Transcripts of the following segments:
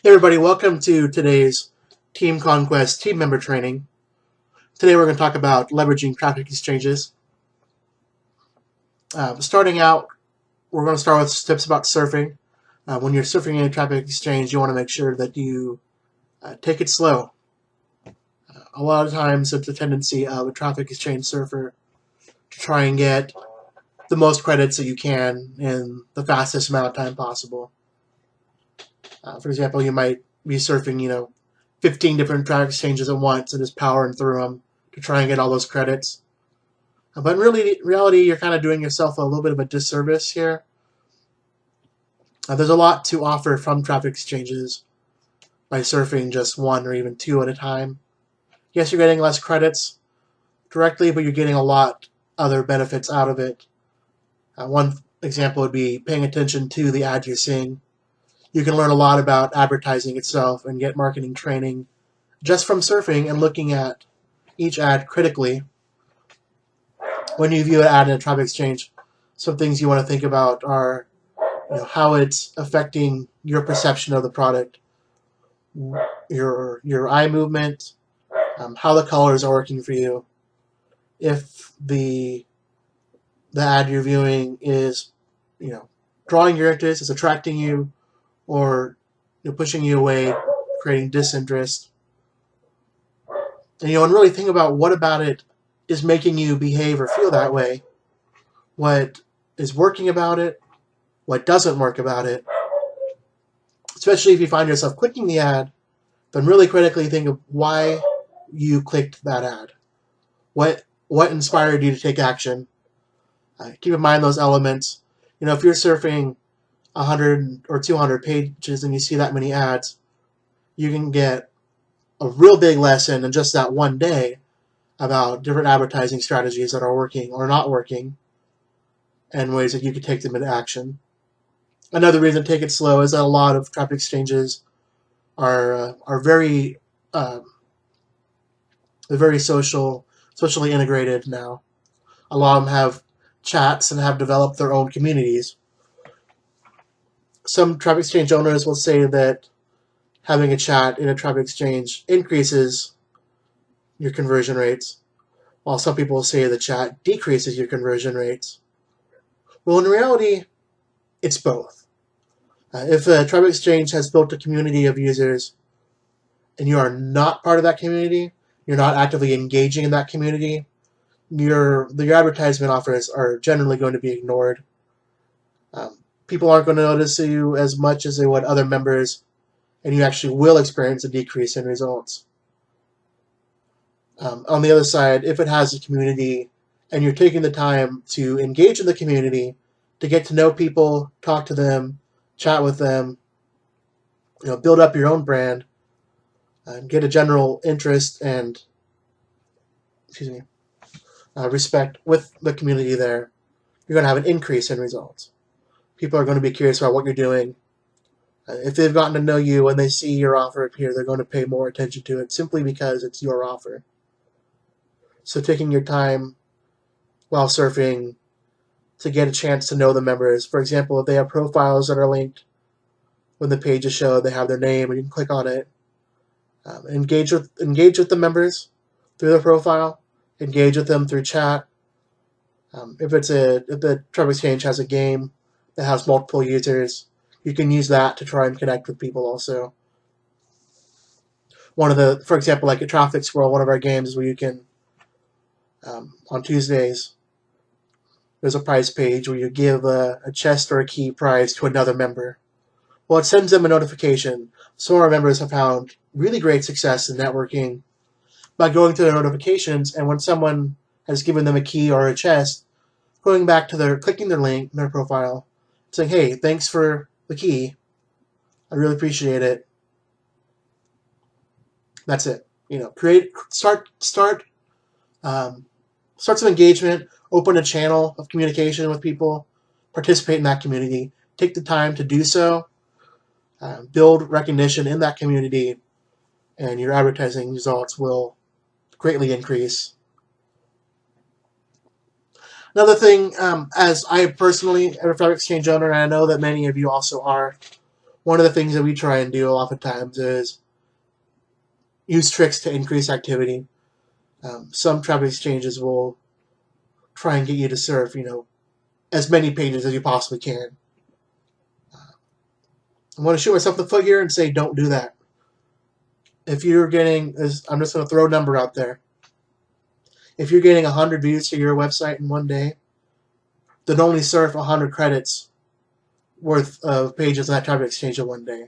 Hey everybody, welcome to today's Team Conquest team member training. Today we're going to talk about leveraging traffic exchanges. Starting out, we're going to start with tips about surfing. When you're surfing in a traffic exchange, you want to make sure that you take it slow. A lot of times it's a tendency of a traffic exchange surfer to try and get the most credits that you can in the fastest amount of time possible. For example, you might be surfing, 15 different traffic exchanges at once and just powering through them to try and get all those credits. But in reality, you're kind of doing yourself a little bit of a disservice here. There's a lot to offer from traffic exchanges by surfing just one or even two at a time. Yes, you're getting less credits directly, but you're getting a lot other benefits out of it. One example would be paying attention to the ads you're seeing. You can learn a lot about advertising itself and get marketing training just from surfing and looking at each ad critically. When you view an ad in a traffic exchange, some things you want to think about are how it's affecting your perception of the product, your eye movement, how the colors are working for you, if the ad you're viewing is drawing your interest, is attracting you, or pushing you away, creating disinterest. And really think about what about it is making you behave or feel that way, what is working about it, what doesn't work about it. Especially if you find yourself clicking the ad, then really critically think of why you clicked that ad. What inspired you to take action? Keep in mind those elements. If you're surfing 100 or 200 pages and you see that many ads, you can get a real big lesson in just that one day about different advertising strategies that are working or not working and ways that you could take them into action. Another reason to take it slow is that a lot of traffic exchanges are very they're very socially integrated now. A lot of them have chats and have developed their own communities. Some traffic exchange owners will say that having a chat in a traffic exchange increases your conversion rates, while some people will say the chat decreases your conversion rates. Well, in reality, it's both. If a traffic exchange has built a community of users and you are not part of that community, you're not actively engaging in that community, your advertisement offers are generally going to be ignored. People aren't going to notice you as much as they would other members, and you actually will experience a decrease in results. On the other side, if it has a community and you're taking the time to engage in the community, to get to know people, talk to them, chat with them, build up your own brand, and get a general interest and respect with the community there, you're going to have an increase in results. People are going to be curious about what you're doing. If they've gotten to know you and they see your offer appear, they're going to pay more attention to it simply because it's your offer. So taking your time while surfing to get a chance to know the members. For example, if they have profiles that are linked, when the page is showed, they have their name and you can click on it. Engage with the members through their profile. Engage with them through chat. If the traffic exchange has a game that has multiple users, you can use that to try and connect with people also. For example, like at Traffic Squirrel, one of our games where you can, on Tuesdays, there's a prize page where you give a chest or a key prize to another member. Well, it sends them a notification. Some of our members have found really great success in networking by going to their notifications, and when someone has given them a key or a chest, going back to clicking their link in their profile, saying, "Hey, thanks for the key. I really appreciate it." That's it. Start some engagement, open a channel of communication with people, participate in that community, take the time to do so, build recognition in that community, and your advertising results will greatly increase. Another thing, as I personally am a traffic exchange owner, and I know that many of you also are, one of the things that we try and do oftentimes is use tricks to increase activity. Some traffic exchanges will try and get you to serve, as many pages as you possibly can. I want to shoot myself in the foot here and say, don't do that. If you're getting, I'm just going to throw a number out there. If you're getting 100 views to your website in one day, then only surf 100 credits worth of pages on that traffic exchange in one day.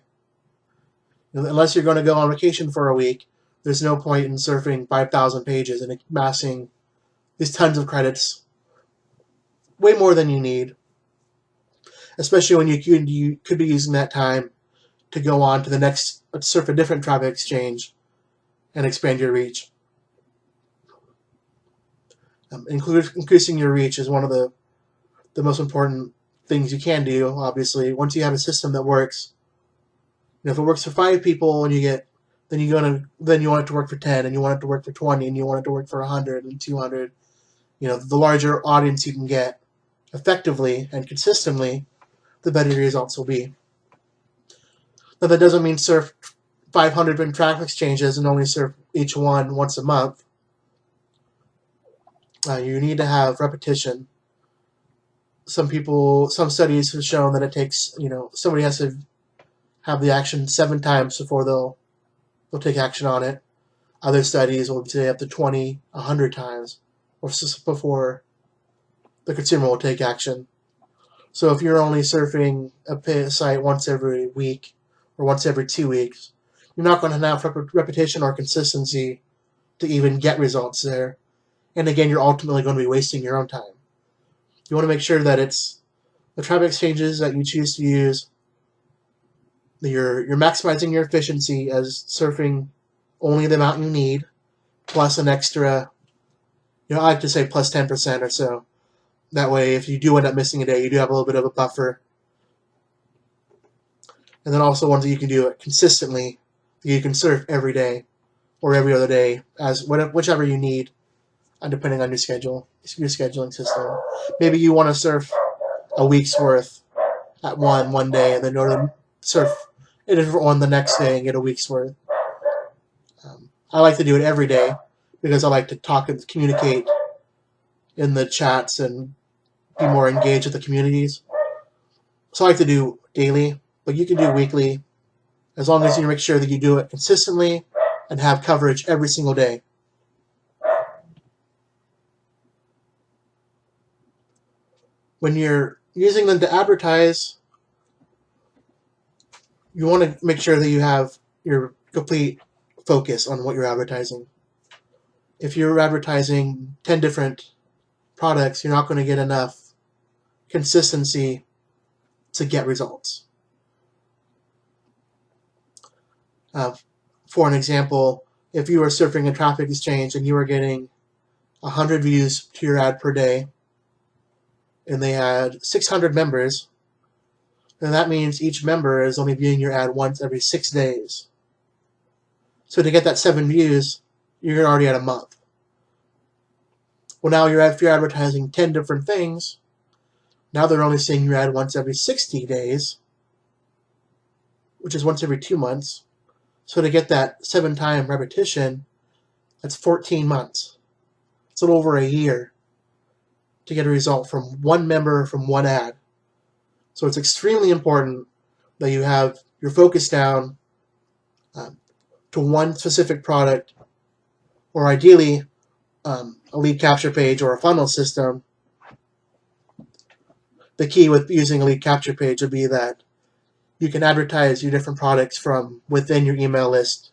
Unless you're going to go on vacation for a week, there's no point in surfing 5,000 pages and amassing these tons of credits, way more than you need, especially when you could be using that time to go on to the next, surf a different traffic exchange and expand your reach. Increasing your reach is one of the most important things you can do, obviously. Once you have a system that works, if it works for 5 people and then you want it to work for 10, and you want it to work for 20, and you want it to work for 100 and 200. The larger audience you can get effectively and consistently, the better your results will be. Now, that doesn't mean surf 500 different traffic exchanges and only surf each one once a month. You need to have repetition. Some studies have shown that it takes, somebody has to have the action 7 times before they'll take action on it. Other studies will say up to 20, 100 times before the consumer will take action. So if you're only surfing a site once every week or once every 2 weeks, you're not going to have repetition or consistency to even get results there. And again, you're ultimately going to be wasting your own time. You want to make sure that it's the traffic exchanges that you choose to use, that you're maximizing your efficiency as surfing only the amount you need, plus an extra, I like to say plus 10% or so. That way, if you do end up missing a day, you do have a little bit of a buffer. And then also ones that you can do it consistently, that you can surf every day or every other day, whichever you need, depending on your scheduling system. Maybe you want to surf a week's worth at one day, and then go to surf a different one the next day and get a week's worth. I like to do it every day because I like to talk and communicate in the chats and be more engaged with the communities. So I like to do daily, but you can do weekly as long as you make sure that you do it consistently and have coverage every single day. When you're using them to advertise, you want to make sure that you have your complete focus on what you're advertising. If you're advertising 10 different products, you're not going to get enough consistency to get results. For an example, if you were surfing a traffic exchange and you were getting 100 views to your ad per day, and they had 600 members, then that means each member is only viewing your ad once every 6 days. So to get that 7 views, you're already at a month. Well, now if you're advertising 10 different things, now they're only seeing your ad once every 60 days, which is once every 2 months. So to get that 7-time repetition, that's 14 months. It's a little over a year to get a result from one member from one ad. So it's extremely important that you have your focus down to one specific product, or ideally a lead capture page or a funnel system. The key with using a lead capture page would be that you can advertise your different products from within your email list.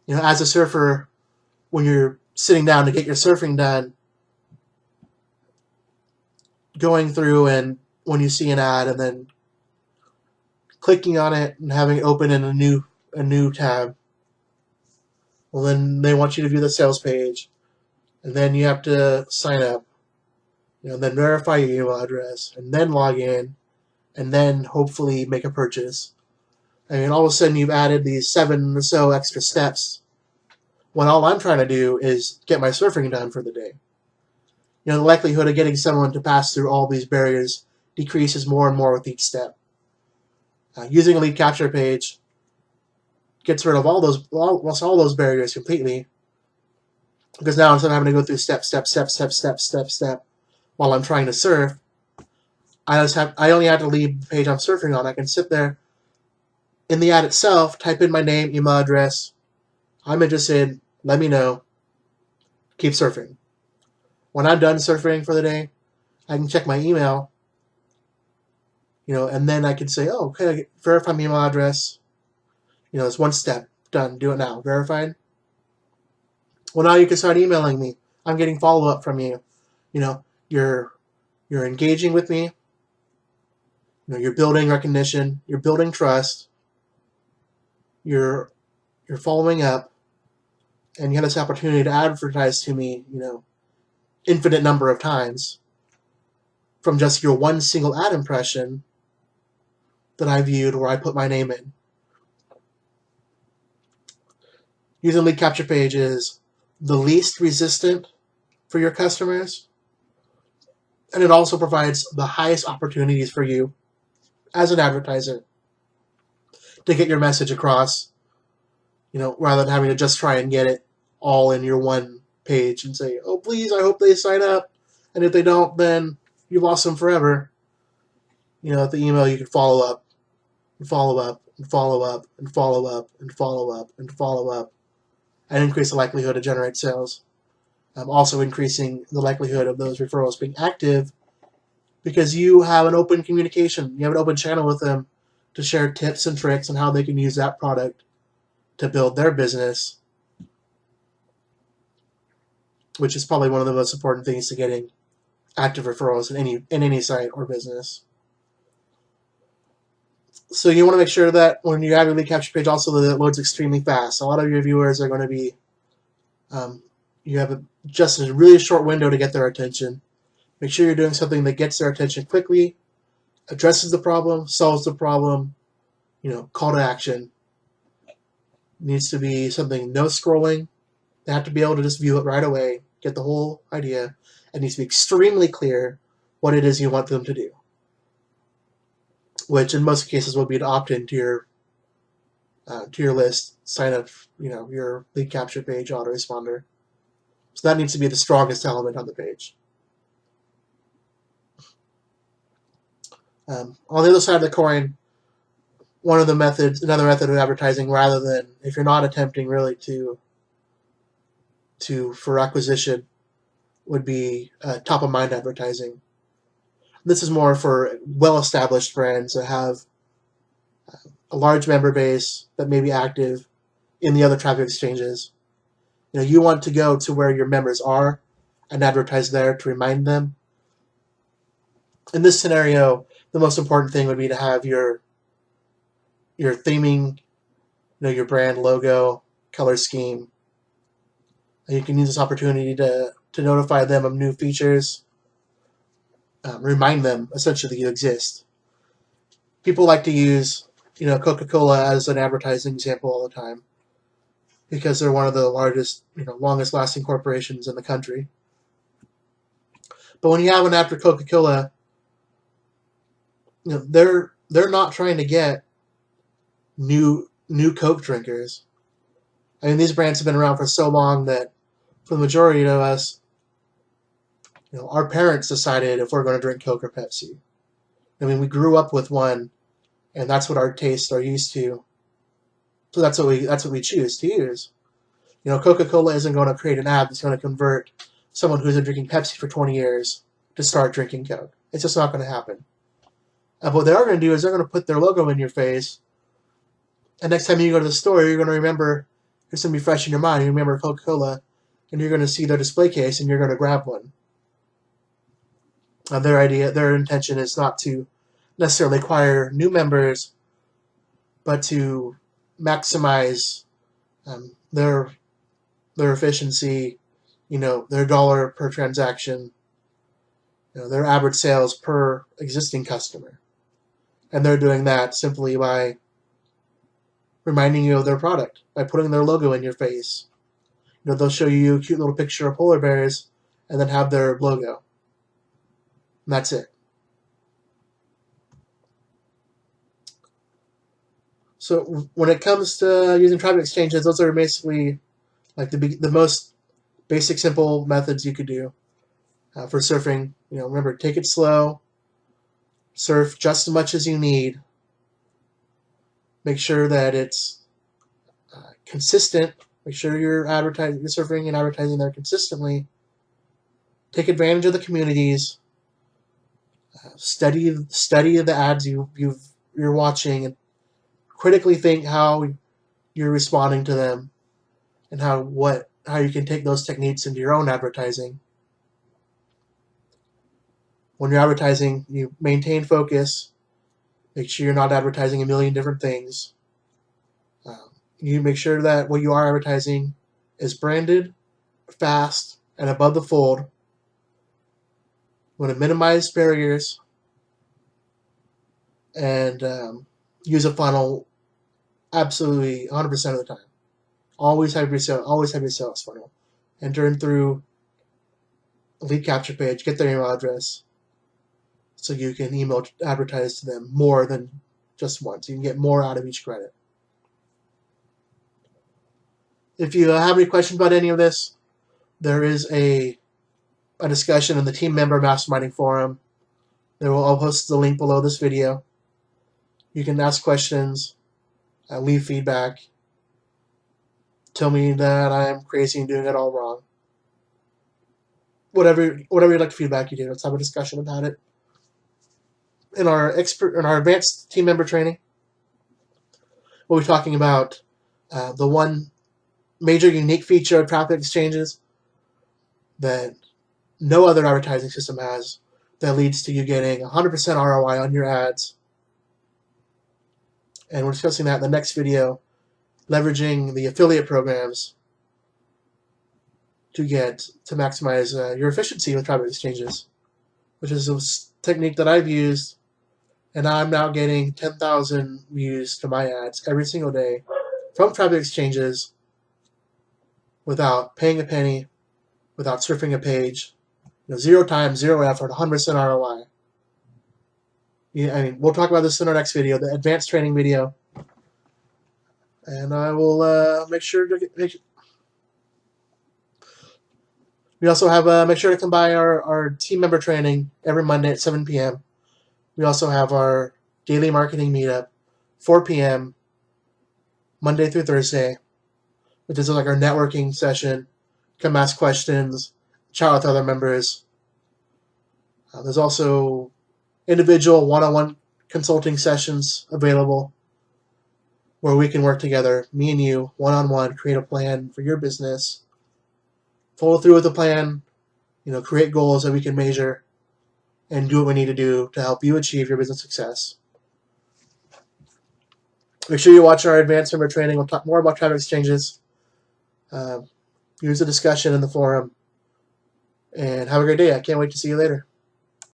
As a surfer, when you're sitting down to get your surfing done, going through and when you see an ad and then clicking on it and having it open in a new tab, well, then they want you to view the sales page, and then you have to sign up, then verify your email address, and then log in, and then hopefully make a purchase. All of a sudden you've added these 7 or so extra steps when all I'm trying to do is get my surfing done for the day. The likelihood of getting someone to pass through all these barriers decreases more and more with each step. Using a lead capture page gets rid of almost all those barriers completely, because now instead of having to go through step while I'm trying to surf, I only have to leave the page I'm surfing on. I can sit there in the ad itself, type in my name, email address, I'm interested, let me know, keep surfing. When I'm done surfing for the day, I can check my email, and then I can say, oh, okay, verify my email address. It's one step, done, do it now, verified. Well, now you can start emailing me. I'm getting follow-up from you. You're engaging with me. You're building recognition. You're building trust. You're following up, and you have this opportunity to advertise to me, infinite number of times from just your one single ad impression that I viewed where I put my name in. Using lead capture page is the least resistant for your customers, and it also provides the highest opportunities for you as an advertiser to get your message across, rather than having to just try and get it all in your one page and say, oh, please, I hope they sign up, and if they don't, then you've lost them forever. At the email, you can follow up, and follow up, and follow up, and follow up, and follow up, and follow up, and increase the likelihood to generate sales. Also increasing the likelihood of those referrals being active, because you have an open communication, you have an open channel with them to share tips and tricks on how they can use that product to build their business, which is probably one of the most important things to getting active referrals in any site or business. So you want to make sure that when you have your lead capture page, also that it loads extremely fast. A lot of your viewers are going to be, you have just a really short window to get their attention. Make sure you're doing something that gets their attention quickly, addresses the problem, solves the problem, call to action. It needs to be something, no scrolling. They have to be able to just view it right away, get the whole idea. It needs to be extremely clear what it is you want them to do, which in most cases will be to opt into your list, sign up, your lead capture page autoresponder. So that needs to be the strongest element on the page. On the other side of the coin, another method of advertising, rather than, if you're not attempting really for acquisition, would be top of mind advertising. This is more for well-established brands that have a large member base that may be active in the other traffic exchanges. You want to go to where your members are and advertise there to remind them. In this scenario, the most important thing would be to have your theming, your brand logo, color scheme. And you can use this opportunity to notify them of new features, remind them essentially you exist. People like to use Coca-Cola as an advertising example all the time, because they're one of the largest, longest lasting corporations in the country. But when you have an ad for Coca-Cola, they're not trying to get new Coke drinkers. I mean, these brands have been around for so long that for the majority of us, our parents decided if we're going to drink Coke or Pepsi. I mean, we grew up with one, and that's what our tastes are used to. So that's what we choose to use. Coca-Cola isn't going to create an ad that's going to convert someone who's been drinking Pepsi for 20 years to start drinking Coke. It's just not going to happen. But what they are going to do is they're going to put their logo in your face, and next time you go to the store, you're going to remember, it's going to be fresh in your mind, you remember Coca-Cola, and you're going to see their display case, and you're going to grab one. Their intention is not to necessarily acquire new members, but to maximize their efficiency, their dollar per transaction, their average sales per existing customer. And they're doing that simply by reminding you of their product, by putting their logo in your face. They'll show you a cute little picture of polar bears and then have their logo. And that's it. So when it comes to using traffic exchanges, those are basically like the most basic, simple methods you could do for surfing. Remember, take it slow, surf just as much as you need. Make sure that it's consistent. Make sure you're surfing and advertising there consistently. Take advantage of the communities. Study the ads you're watching, and critically think how you're responding to them, and how you can take those techniques into your own advertising. When you're advertising, you maintain focus. Make sure you're not advertising a million different things. You make sure that what you are advertising is branded, fast, and above the fold. You want to minimize barriers and use a funnel absolutely 100% of the time. Always have your sales funnel. Enter in through a lead capture page, get their email address, so you can email advertise to them more than just once. You can get more out of each credit. If you have any questions about any of this, there is a discussion in the team member masterminding forum. I'll post the link below this video. You can ask questions, leave feedback, tell me that I'm crazy and doing it all wrong. Whatever you'd like feedback you do, let's have a discussion about it. In our advanced team member training, we'll be talking about the one major unique feature of traffic exchanges that no other advertising system has, that leads to you getting 100% ROI on your ads. And we're discussing that in the next video, leveraging the affiliate programs to maximize your efficiency with traffic exchanges, which is a technique that I've used, and I'm now getting 10,000 views to my ads every single day from traffic exchanges without paying a penny, without surfing a page. 0 time, 0 effort, 100% ROI. We'll talk about this in our next video, the advanced training video. And I will make sure to we also have make sure to come by our team member training every Monday at 7 p.m. We also have our daily marketing meetup, 4 p.m. Monday through Thursday, which is like our networking session. Come ask questions, chat with other members. There's also individual one-on-one consulting sessions available where we can work together, me and you, one-on-one, create a plan for your business, follow through with the plan, create goals that we can measure, and do what we need to do to help you achieve your business success. Make sure you watch our advanced member training. We'll talk more about traffic exchanges. Use the discussion in the forum. And have a great day. I can't wait to see you later.